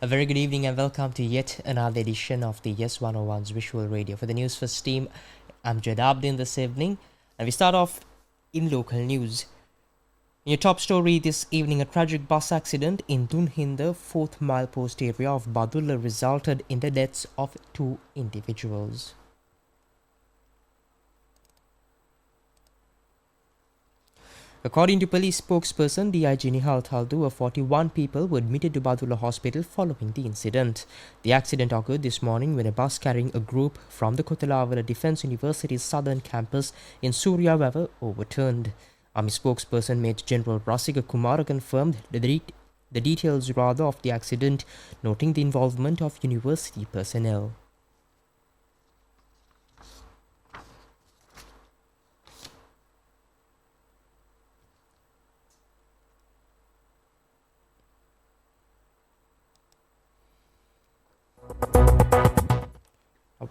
A very good evening and welcome to yet another edition of the YES101's Visual Radio. For the Newsfirst team, I'm Jed Abdin this evening, and we start off in local news. In your top story this evening, a tragic bus accident in Dunhinder 4th milepost area of Badulla resulted in the deaths of 2 individuals. According to police spokesperson DIG Nihal Thaldu, 41 people were admitted to Badulla Hospital following the incident. The accident occurred this morning when a bus carrying a group from the Kothalavala Defence University's southern campus in Suryawava overturned. Army spokesperson Major General Rasika Kumara confirmed the details of the accident, noting the involvement of university personnel.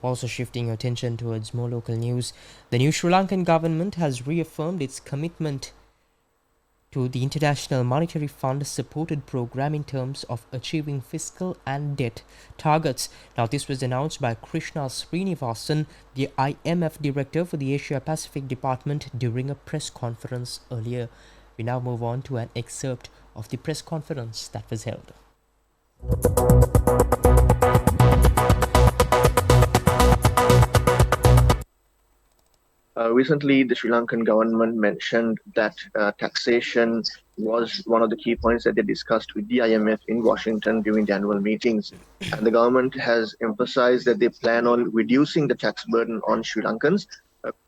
Also shifting attention towards more local news, the new Sri Lankan government has reaffirmed its commitment to the International Monetary Fund supported program in terms of achieving fiscal and debt targets. Now, this was announced by Krishna Srinivasan, the IMF director for the Asia Pacific Department, during a press conference earlier. We now move on to an excerpt of the press conference that was held. Recently, the Sri Lankan government mentioned that taxation was one of the key points that they discussed with the IMF in Washington during the annual meetings. And the government has emphasized that they plan on reducing the tax burden on Sri Lankans.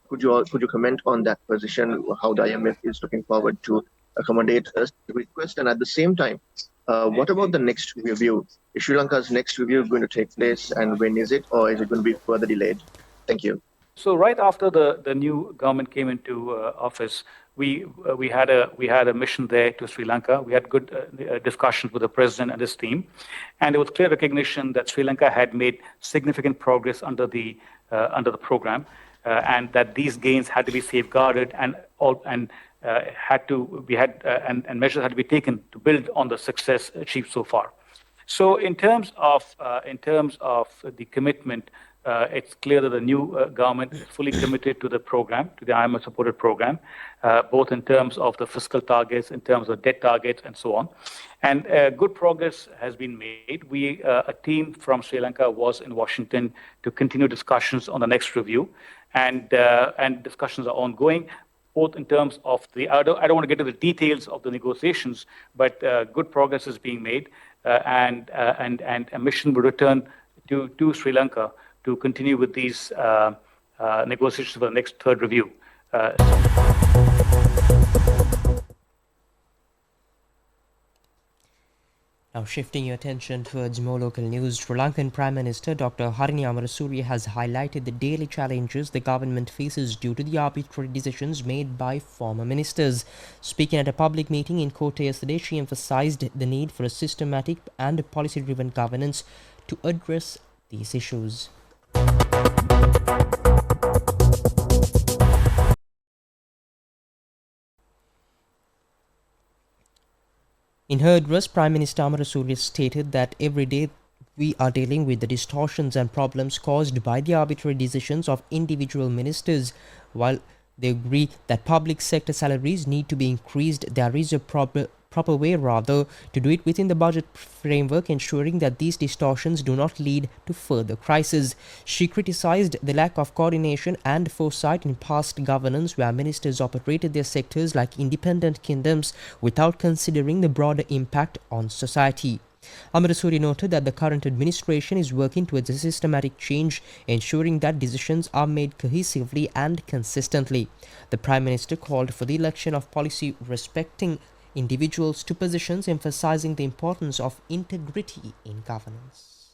Could you comment on that position, how the IMF is looking forward to accommodate us request? And at the same time, what about the next review? Is Sri Lanka's next review going to take place, and when is it, or is it going to be further delayed? Thank you. So right after the new government came into office, we had a mission there to Sri Lanka. We had good discussions with the president and his team, and there was clear recognition that Sri Lanka had made significant progress under the program, and that these gains had to be safeguarded and measures had to be taken to build on the success achieved so far. So in terms of the commitment. It's clear that the new government is fully committed to the program, to the IMF-supported program, both in terms of the fiscal targets, in terms of debt targets, and so on. And good progress has been made. A team from Sri Lanka was in Washington to continue discussions on the next review, and discussions are ongoing, both in terms of I don't want to get into the details of the negotiations, but good progress is being made, and a mission will return to Sri Lanka to continue with these negotiations for the next third review. Now shifting your attention towards more local news, Sri Lankan Prime Minister Dr. Harini Amarasuriya has highlighted the daily challenges the government faces due to the arbitrary decisions made by former ministers. Speaking at a public meeting in Kota yesterday, she emphasized the need for a systematic and policy-driven governance to address these issues. In her address, Prime Minister Amarasuriya stated that every day we are dealing with the distortions and problems caused by the arbitrary decisions of individual ministers. While they agree that public sector salaries need to be increased, there is a proper way to do it within the budget framework, ensuring that these distortions do not lead to further crises. She criticized the lack of coordination and foresight in past governance, where ministers operated their sectors like independent kingdoms without considering the broader impact on society. Amarasuriya noted that the current administration is working towards a systematic change, ensuring that decisions are made cohesively and consistently. The Prime Minister called for the election of policy respecting individuals to positions, emphasizing the importance of integrity in governance.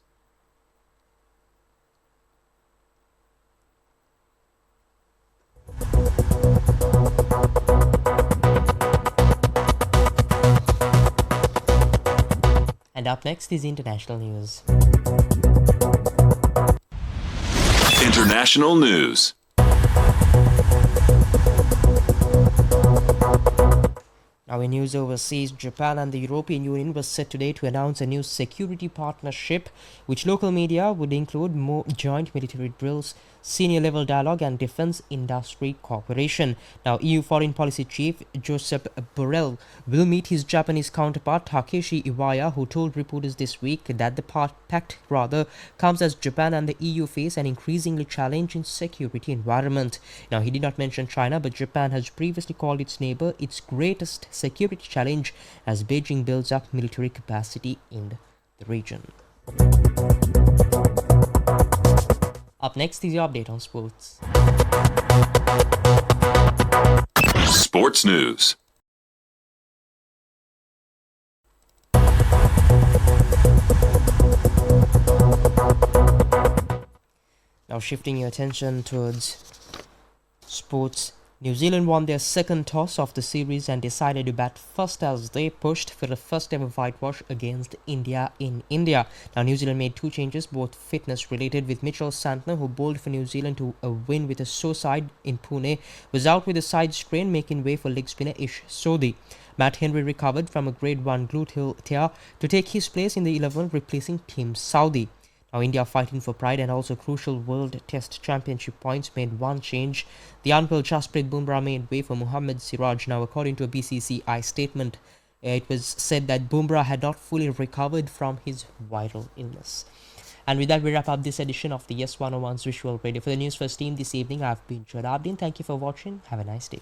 And up next is international news. International news. Now, in news overseas, Japan and the European Union were set today to announce a new security partnership, which local media would include more joint military drills, senior level dialogue, and defense industry cooperation. Now, EU Foreign Policy Chief Josep Borrell will meet his Japanese counterpart Takeshi Iwaya, who told reporters this week that the pact comes as Japan and the EU face an increasingly challenging security environment. Now, he did not mention China, but Japan has previously called its neighbor its greatest security challenge as Beijing builds up military capacity in the region. Up next is your update on sports. Sports news. Now, shifting your attention towards sports, New Zealand won their second toss of the series and decided to bat first as they pushed for the first ever whitewash against India in India. Now, New Zealand made two changes, both fitness related, with Mitchell Santner, who bowled for New Zealand to a win with a sore side in Pune, was out with a side strain, making way for leg spinner Ish Sodhi. Matt Henry recovered from a grade 1 glute tear to take his place in the 11, replacing Team Saudi. Now, India fighting for pride and also crucial World Test Championship points made one change. The unveiled Jasprit Bumrah made way for Mohammad Siraj. Now, according to a BCCI statement, it was said that Bumrah had not fully recovered from his viral illness. And with that, we wrap up this edition of the YES101's Visual Radio. For the Newsfirst team this evening, I've been Jod Abdin. Thank you for watching. Have a nice day.